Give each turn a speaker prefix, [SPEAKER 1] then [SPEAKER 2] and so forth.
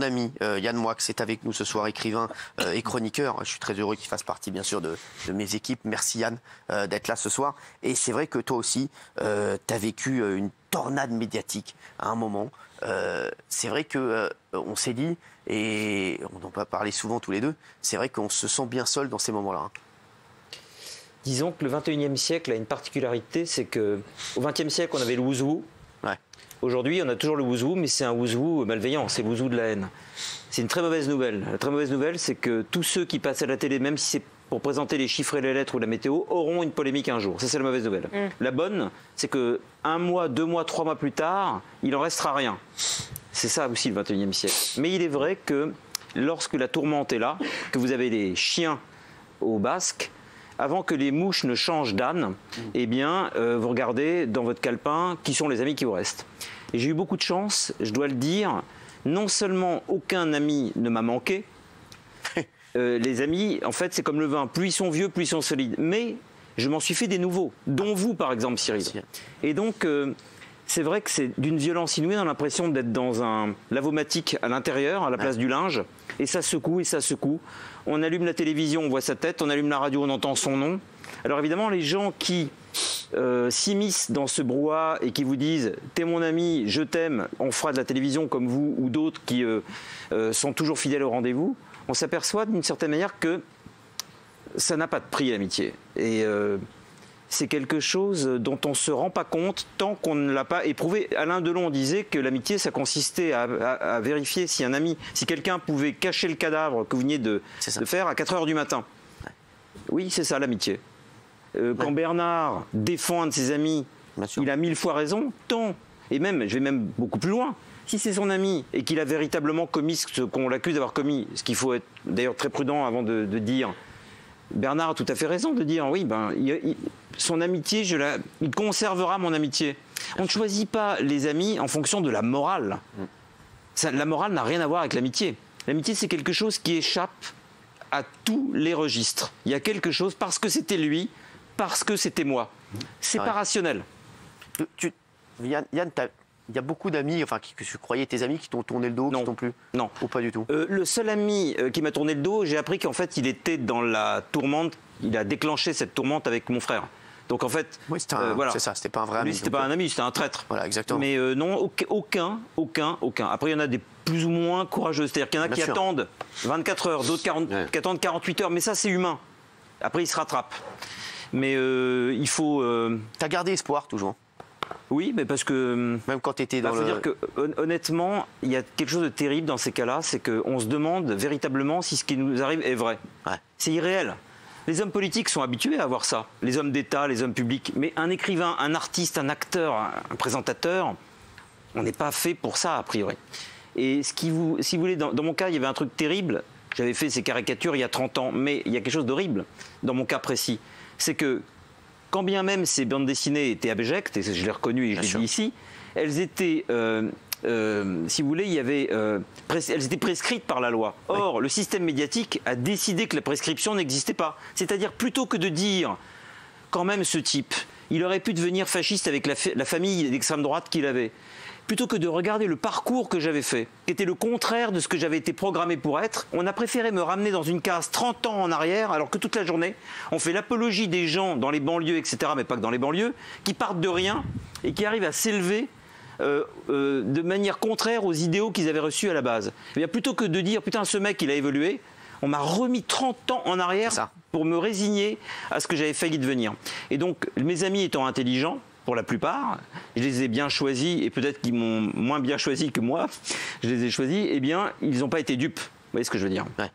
[SPEAKER 1] ami Yann Moix est avec nous ce soir, écrivain et chroniqueur. Je suis très heureux qu'il fasse partie, bien sûr, de mes équipes. Merci Yann d'être là ce soir. Et c'est vrai que toi aussi, tu as vécu une tornade médiatique à un moment. C'est vrai qu'on s'est dit, et on en a parlé souvent tous les deux, c'est vrai qu'on se sent bien seul dans ces moments-là. Hein.
[SPEAKER 2] Disons que le 21e siècle a une particularité, c'est qu'au 20e siècle, on avait le wouzou.
[SPEAKER 1] Ouais.
[SPEAKER 2] Aujourd'hui, on a toujours le wouzou, mais c'est un wouzou malveillant, c'est le wouzou de la haine. C'est une très mauvaise nouvelle. La très mauvaise nouvelle, c'est que tous ceux qui passent à la télé, même si c'est pour présenter les chiffres et les lettres ou la météo, auront une polémique un jour. Ça, c'est la mauvaise nouvelle. La bonne, c'est que 1 mois, 2 mois, 3 mois plus tard, il en restera rien. C'est ça aussi le 21e siècle. Mais il est vrai que lorsque la tourmente est là, que vous avez les chiens au basque, avant que les mouches ne changent d'âne, eh bien, vous regardez dans votre calepin qui sont les amis qui vous restent. Et j'ai eu beaucoup de chance, je dois le dire. Non seulement aucun ami ne m'a manqué, les amis, en fait, c'est comme le vin. Plus ils sont vieux, plus ils sont solides. Mais je m'en suis fait des nouveaux, dont vous, par exemple, Cyril. Et donc, c'est vrai que c'est d'une violence inouïe. On a l'impression d'être dans un lavomatique à l'intérieur, à la place du linge. Et ça secoue, et ça secoue. On allume la télévision, on voit sa tête. On allume la radio, on entend son nom. Alors évidemment, les gens qui s'immiscent dans ce brouhaha et qui vous disent « T'es mon ami, je t'aime, on fera de la télévision comme vous » ou d'autres qui sont toujours fidèles au rendez-vous, on s'aperçoit d'une certaine manière que ça n'a pas de prix, l'amitié. Et c'est quelque chose dont on ne se rend pas compte tant qu'on ne l'a pas éprouvé. Alain Delon disait que l'amitié, ça consistait à vérifier si un ami, si quelqu'un pouvait cacher le cadavre que vous veniez de faire à 4 h du matin. Oui, c'est ça l'amitié. Quand Bernard défend un de ses amis, il a 1000 fois raison, tant. Et même, je vais même beaucoup plus loin. Si c'est son ami et qu'il a véritablement commis ce qu'on l'accuse d'avoir commis, ce qu'il faut être d'ailleurs très prudent avant de dire, Bernard a tout à fait raison de dire oui, son amitié, il conservera mon amitié. On ne choisit pas les amis en fonction de la morale. La morale n'a rien à voir avec l'amitié. L'amitié, c'est quelque chose qui échappe à tous les registres. Il y a quelque chose parce que c'était lui, parce que c'était moi. C'est pas rationnel.
[SPEAKER 1] Yann, il y a beaucoup d'amis, enfin, que tu croyais tes amis qui t'ont tourné le dos, qui t'ont plu?
[SPEAKER 2] Non.
[SPEAKER 1] Ou pas du tout?
[SPEAKER 2] Le seul ami qui m'a tourné le dos, j'ai appris qu'en fait, il était dans la tourmente, il a déclenché cette tourmente avec mon frère. Donc en fait,
[SPEAKER 1] oui, c'est ça, c'était pas un vrai ami.
[SPEAKER 2] Lui, c'était pas un ami, c'était un traître.
[SPEAKER 1] Voilà, exactement.
[SPEAKER 2] Mais non, aucun. Après, il y en a des plus ou moins courageux. C'est-à-dire qu'il y en a qui attendent 24 heures, d'autres qui attendent 48 heures. Mais ça, c'est humain. Après, ils se rattrapent. Mais il faut...
[SPEAKER 1] T'as gardé espoir, toujours?
[SPEAKER 2] Oui, mais parce que...
[SPEAKER 1] Même quand tu étais dans
[SPEAKER 2] faut dire que, honnêtement, il y a quelque chose de terrible dans ces cas-là, c'est qu'on se demande véritablement si ce qui nous arrive est vrai.
[SPEAKER 1] Ouais.
[SPEAKER 2] C'est irréel. Les hommes politiques sont habitués à avoir ça, les hommes d'État, les hommes publics. Mais un écrivain, un artiste, un acteur, un présentateur, on n'est pas fait pour ça, a priori. Et si vous voulez, dans mon cas, il y avait un truc terrible. J'avais fait ces caricatures il y a 30 ans, mais il y a quelque chose d'horrible dans mon cas précis. C'est que, quand bien même ces bandes dessinées étaient abjectes, et je l'ai reconnu et je l'ai dit ici, elles étaient, si vous voulez, elles étaient prescrites par la loi. Or, le système médiatique a décidé que la prescription n'existait pas. C'est-à-dire, plutôt que de dire, quand même, ce type, il aurait pu devenir fasciste avec la famille d'extrême droite qu'il avait, plutôt que de regarder le parcours que j'avais fait, qui était le contraire de ce que j'avais été programmé pour être, on a préféré me ramener dans une case 30 ans en arrière, alors que toute la journée, on fait l'apologie des gens dans les banlieues, etc., mais pas que dans les banlieues, qui partent de rien et qui arrivent à s'élever de manière contraire aux idéaux qu'ils avaient reçus à la base. Eh bien, plutôt que de dire, putain, ce mec, il a évolué, on m'a remis 30 ans en arrière pour me résigner à ce que j'avais failli devenir. Et donc, mes amis étant intelligents, pour la plupart, je les ai bien choisis, et peut-être qu'ils m'ont moins bien choisi que moi, je les ai choisis, eh bien, ils n'ont pas été dupes. Vous voyez ce que je veux dire?
[SPEAKER 1] Ouais.